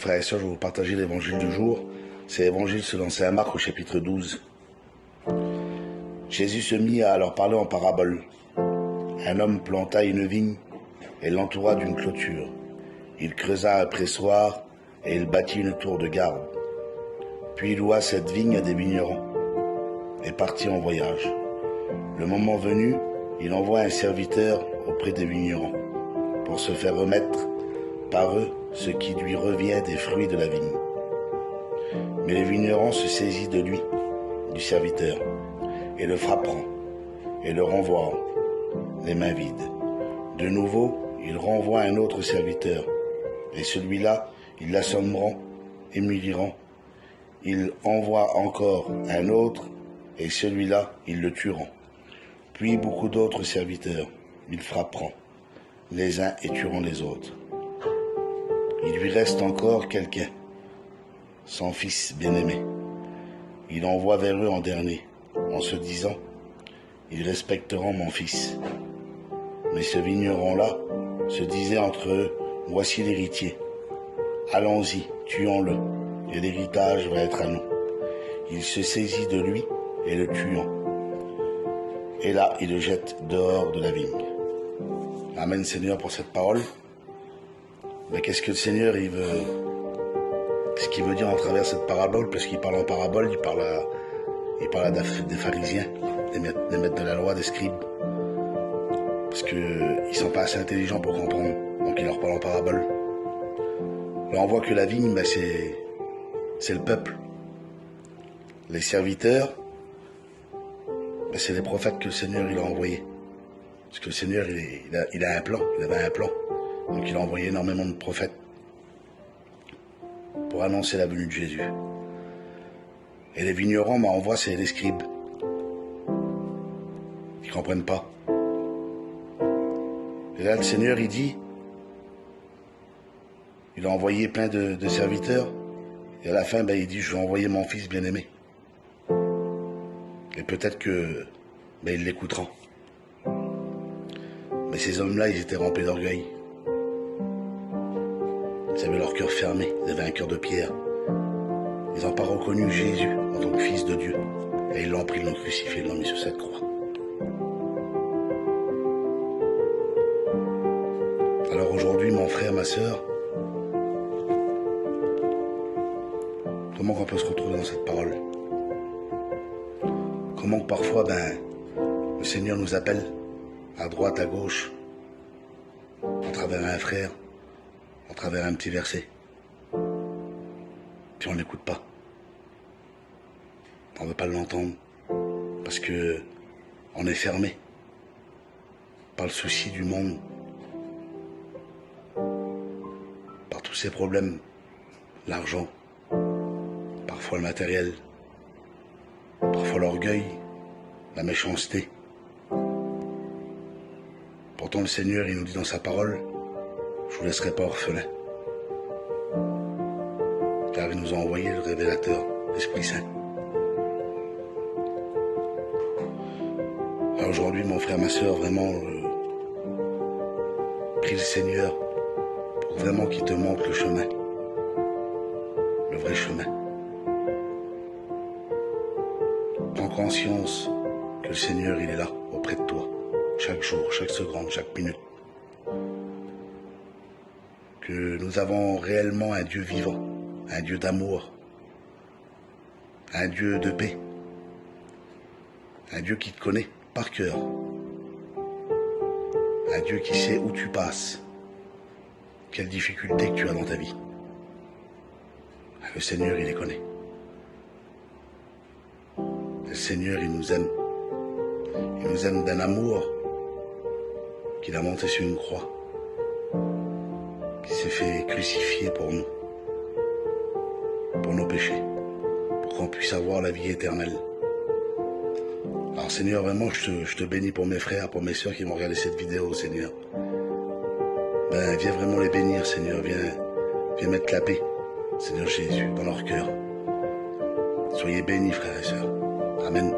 frères et sœurs, je vais vous partager l'évangile du jour. C'est l'évangile selon saint Marc au chapitre 12. Jésus se mit à leur parler en parabole. Un homme planta une vigne et l'entoura d'une clôture. Il creusa un pressoir et il bâtit une tour de garde. Puis il loua cette vigne à des vignerons et partit en voyage. Le moment venu, il envoie un serviteur auprès des vignerons pour se faire remettre par eux ce qui lui revient des fruits de la vigne. Mais les vignerons se saisissent de lui, du serviteur, et le frapperont, et le renvoient, les mains vides. De nouveau, ils renvoient un autre serviteur, et celui-là, ils l'assommeront et humilieront. Ils envoient encore un autre, et celui-là, ils le tueront. Puis beaucoup d'autres serviteurs, ils frapperont les uns et tueront les autres. Il lui reste encore quelqu'un, son fils bien-aimé. Il envoie vers eux en dernier, en se disant, ils respecteront mon fils. Mais ce vigneron-là se disait entre eux, voici l'héritier. Allons-y, tuons-le, et l'héritage va être à nous. Il se saisit de lui et le tuant. Et là, il le jette dehors de la vigne. Amen, Seigneur, pour cette parole. Mais qu'est-ce que le Seigneur, qu'est-ce qu'il veut dire en travers cette parabole? Parce qu'il parle en parabole, il parle des pharisiens, des maîtres de la loi, des scribes. Parce qu'ils ne sont pas assez intelligents pour comprendre. Donc il leur parle en parabole. Là, on voit que la vigne, c'est le peuple. Les serviteurs, c'est les prophètes que le Seigneur il a envoyés. Parce que le Seigneur, il a un plan, il avait un plan. Donc il a envoyé énormément de prophètes pour annoncer la venue de Jésus. Et les vignerons, on voit, c'est les scribes. Ils ne comprennent pas. Et là, le Seigneur, il dit, il a envoyé plein de serviteurs. Et à la fin, il dit, je vais envoyer mon fils bien-aimé. Et peut-être que il l'écoutera. Mais ces hommes-là, ils étaient remplis d'orgueil. Ils avaient leur cœur fermé, ils avaient un cœur de pierre. Ils n'ont pas reconnu Jésus en tant que fils de Dieu. Et ils l'ont pris, ils l'ont crucifié, ils l'ont mis sur cette croix. Alors aujourd'hui, mon frère, ma sœur, comment on peut se retrouver dans cette parole? Comment que parfois, le Seigneur nous appelle à droite, à gauche, à travers un frère, à travers un petit verset. Puis on n'écoute pas. On ne veut pas l'entendre. Parce que on est fermé par le souci du monde, par tous ces problèmes, l'argent, parfois le matériel, parfois l'orgueil, la méchanceté. Pourtant le Seigneur, il nous dit dans sa parole, je vous laisserai pas orphelin. Car il nous a envoyé le révélateur, l'Esprit Saint. Alors aujourd'hui, mon frère, ma sœur, vraiment, prie le Seigneur pour vraiment qu'il te montre le chemin. Le vrai chemin. Prends conscience que le Seigneur, il est là, auprès de toi. Chaque jour, chaque seconde, chaque minute. Que nous avons réellement un Dieu vivant, un Dieu d'amour, un Dieu de paix, un Dieu qui te connaît par cœur, un Dieu qui sait où tu passes, quelles difficultés que tu as dans ta vie. Le Seigneur, il les connaît. Le Seigneur, il nous aime. Il nous aime d'un amour qu'il a monté sur une croix, qui s'est fait crucifier pour nous, pour nos péchés, pour qu'on puisse avoir la vie éternelle. Alors Seigneur, vraiment, je te bénis pour mes frères, pour mes sœurs qui vont regarder cette vidéo, Seigneur. Viens vraiment les bénir, Seigneur, viens mettre la paix, Seigneur Jésus, dans leur cœur. Soyez bénis, frères et sœurs. Amen.